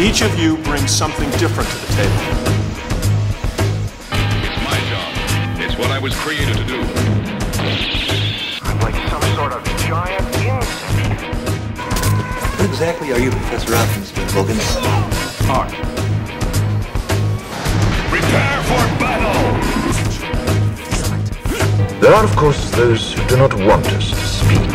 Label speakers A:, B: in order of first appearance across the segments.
A: Each of you brings something different to the table.
B: It's my job. It's what I was created to do.
C: I'm like some sort of giant insect.
D: What exactly are you, Professor Optimus, Mr. Logan?
A: Hard.
B: Prepare for battle!
E: There are, of course, those who do not want us to speak.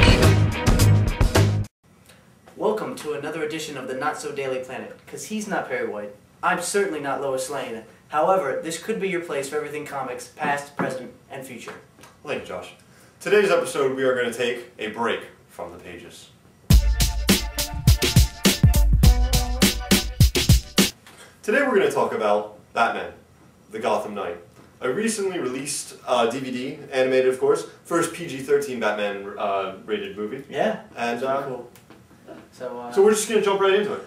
F: Welcome to another edition of the Not So Daily Planet, because he's not Perry White. I'm certainly not Lois Lane. However, this could be your place for everything comics, past, present, and future.
G: Thank you, Josh. Today's episode, we are going to take a break from the pages. Today we're going to talk about Batman, the Gotham Knight. A recently released DVD, animated of course, first PG-13 Batman rated movie.
F: Yeah,
G: and
F: that's cool.
G: So we're just going to jump right into it.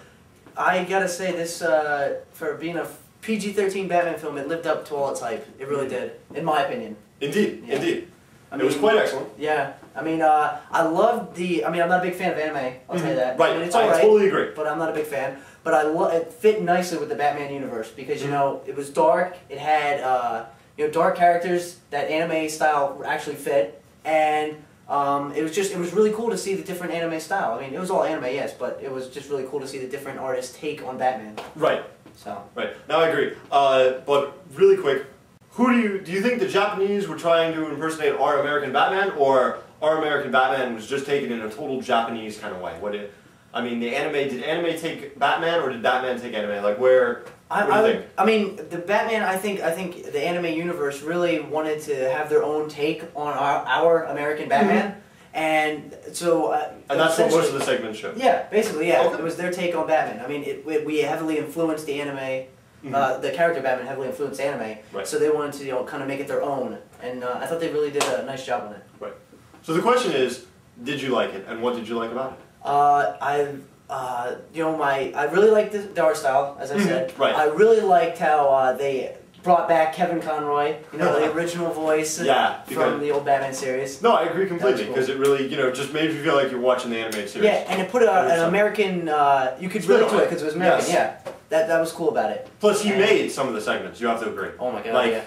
F: I gotta say, this, for being a PG-13 Batman film, it lived up to all its hype. It really did, in my opinion.
G: Indeed,
F: Yeah.
G: indeed.
F: It
G: was quite excellent.
F: Yeah, I mean, I loved the, I'm not a big fan of anime, I'll tell you that.
G: Right,
F: I mean, it's
G: I
F: alright,
G: totally agree.
F: But I'm not a big fan. But it fit nicely with the Batman universe, because, you know, it was dark, it had, dark characters that anime style actually fit, and it was really cool to see the different anime style. I mean, it was all anime, yes, but it was just really cool to see the different artists' take on Batman.
G: Right.
F: So.
G: Right. Now I agree. But really quick, who do you think the Japanese were trying to impersonate our American Batman, or our American Batman was just taken in a total Japanese kind of way? Did anime take Batman, or did Batman take anime? Like where? What do you think?
F: I mean, the Batman. I think the anime universe really wanted to have their own take on our American Batman, and so.
G: And that's what most of the segments show.
F: Yeah, basically, yeah.
G: Okay.
F: It was their take on Batman. I mean, we heavily influenced the anime. The character Batman heavily influenced anime,
G: right.
F: So they wanted to kind of make it their own, and I thought they really did a nice job on it.
G: Right. So the question is, did you like it, and what did you like about it?
F: I really liked the art style, as I said.
G: Right.
F: I really liked how they brought back Kevin Conroy, the original voice from the old Batman series.
G: No, I agree completely,
F: cool.
G: because it really, just made you feel like you're watching the animated series.
F: Yeah, and it put an American, you could relate to it because it was American,
G: yes.
F: yeah. That was cool about it.
G: Plus, he made some of the segments, you have to agree.
F: Oh my god, yeah.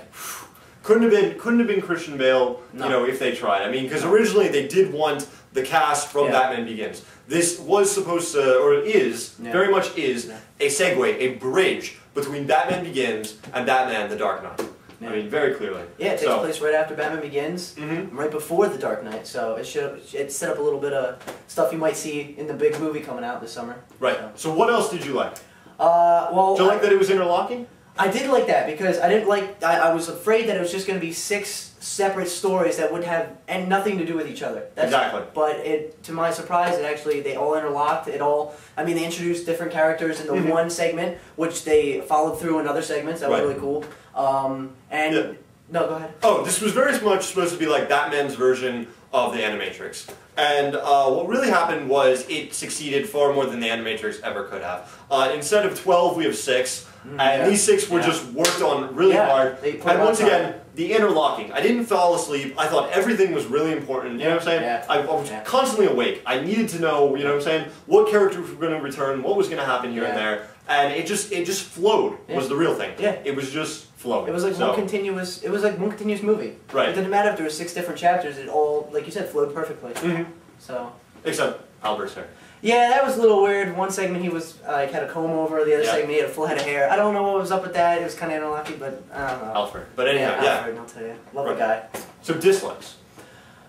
G: Couldn't have been Christian Bale, if they tried. I mean, because originally they did want the cast from Batman Begins. This was supposed to, or is, very much is, a segue, a bridge between Batman Begins and Batman the Dark Knight. I mean, very clearly.
F: Yeah, it takes place right after Batman Begins, right before the Dark Knight, so it set up a little bit of stuff you might see in the big movie coming out this summer.
G: Right. So what else did you like?
F: Well,
G: did you like that it was interlocking?
F: I did like that, because I was afraid that it was just going to be 6 separate stories that would have nothing to do with each other.
G: Exactly.
F: But to my surprise, they all interlocked. They introduced different characters in the one segment, which they followed through in other segments. That was really cool. No, go ahead.
G: Oh, this was very much supposed to be like Batman's version of the Animatrix. And what really happened was it succeeded far more than the Animatrix ever could have. Instead of 12, we have 6. And these 6 were just worked on really hard. And once again, the interlocking. I didn't fall asleep. I thought everything was really important. You know what I'm saying?
F: Yeah.
G: I was constantly awake. I needed to know, you know what I'm saying, what characters were going to return, what was going to happen here and there. And it just flowed was the real thing.
F: Yeah.
G: It was just flowing.
F: It was like one continuous movie.
G: Right.
F: It didn't matter if there were 6 different chapters. It all, like you said, flowed perfectly. So.
G: Except Albert's hair.
F: Yeah, that was a little weird. One segment he was had a comb over, the other segment he had a full head of hair. I don't know what was up with that. It was kind of interlocking, but I don't know.
G: Alfred. But anyhow,
F: Alfred, I'll tell you. Love the guy.
G: So dislikes.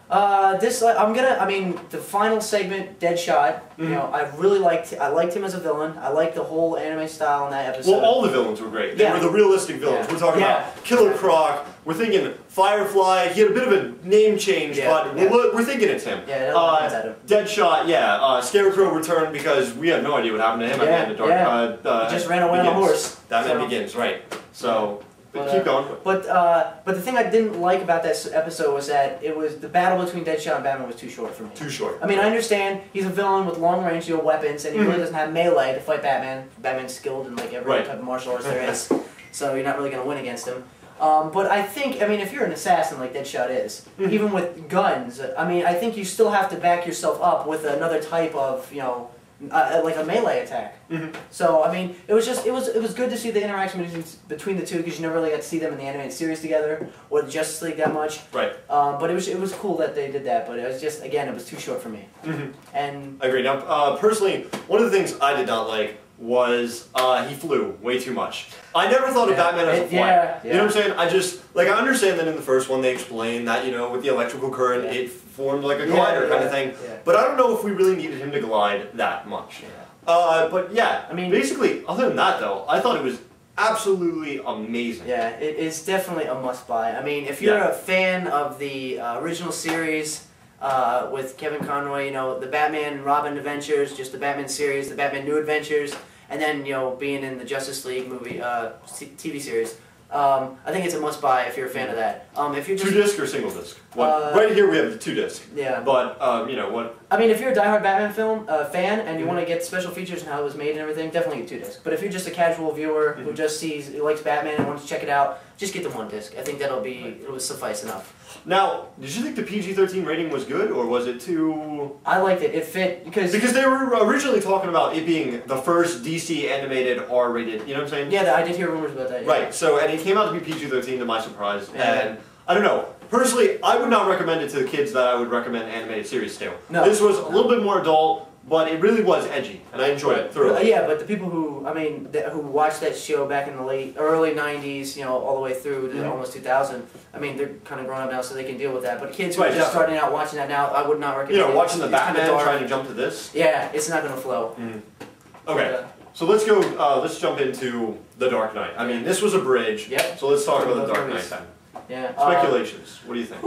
F: The final segment, Deadshot, I really liked him as a villain. I liked the whole anime style in that episode.
G: Well, all the villains were great. They were the realistic villains. We're talking about Killer Croc. We're thinking Firefly. He had a bit of a name change, but we're thinking it's him. Deadshot, Scarecrow returned because we have no idea what happened to him at the end of Dark.
F: He just ran away on a horse.
G: Batman Begins, right. So... keep going.
F: But the thing I didn't like about that episode was that the battle between Deadshot and Batman was too short for me.
G: Too short.
F: I mean, I understand he's a villain with long-range weapons, and he really doesn't have melee to fight Batman. Batman's skilled in like every type of martial arts there is, so you're not really going to win against him. But I think, if you're an assassin like Deadshot is, even with guns, I think you still have to back yourself up with another type of, like a melee attack. So I mean, it was good to see the interaction between the two because you never really got to see them in the animated series together or the Justice League that much.
G: Right.
F: But it was cool that they did that. But it was just again, it was too short for me. And
G: I agree. Now, personally, one of the things I did not like was he flew way too much. I never thought of Batman as a flyer. You know what I'm saying? I understand that in the first one they explained that, with the electrical current it formed like a glider kind of thing.
F: Yeah.
G: But I don't know if we really needed him to glide that much. But yeah, I mean, basically, other than that though, I thought it was absolutely amazing.
F: Yeah, it is definitely a must-buy. I mean, if you're a fan of the original series with Kevin Conroy, the Batman and Robin adventures, just the Batman series, the Batman New Adventures, and then being in the Justice League movie TV series. I think it's a must-buy if you're a fan of that. If you're just
G: 2-disc or single disc? Right here we have the 2-disc.
F: Yeah.
G: But what?
F: I mean, if you're a diehard Batman fan and you want to get special features and how it was made and everything, definitely get 2-disc. But if you're just a casual viewer who just likes Batman and wants to check it out, just get the 1-disc. I think it'll suffice enough.
G: Now, did you think the PG-13 rating was good, or was it too?
F: I liked it. It fit because
G: they were originally talking about it being the first DC animated R-rated. You know what I'm saying?
F: Yeah, I did hear rumors about that. Yeah.
G: Right. So, and it came out to be PG-13 to my surprise, and I don't know. Personally, I would not recommend it to the kids that I would recommend animated series to.
F: No.
G: This was a little bit more adult, but it really was edgy, and I enjoyed it thoroughly.
F: Yeah, but the people who who watched that show back in the early '90s, all the way through to almost 2000. I mean, they're kind of grown up now, so they can deal with that. But kids who are just starting out watching that now, I would not recommend. it.
G: Watching the
F: It's
G: Batman
F: kinda
G: trying to jump to this.
F: Yeah, it's not going to flow.
G: Okay, so let's go. Let's jump into The Dark Knight. I mean, this was a bridge.
F: Yep.
G: So let's talk about The Dark Knight
F: movies.
G: then.
F: Yeah.
G: Speculations. What do you think?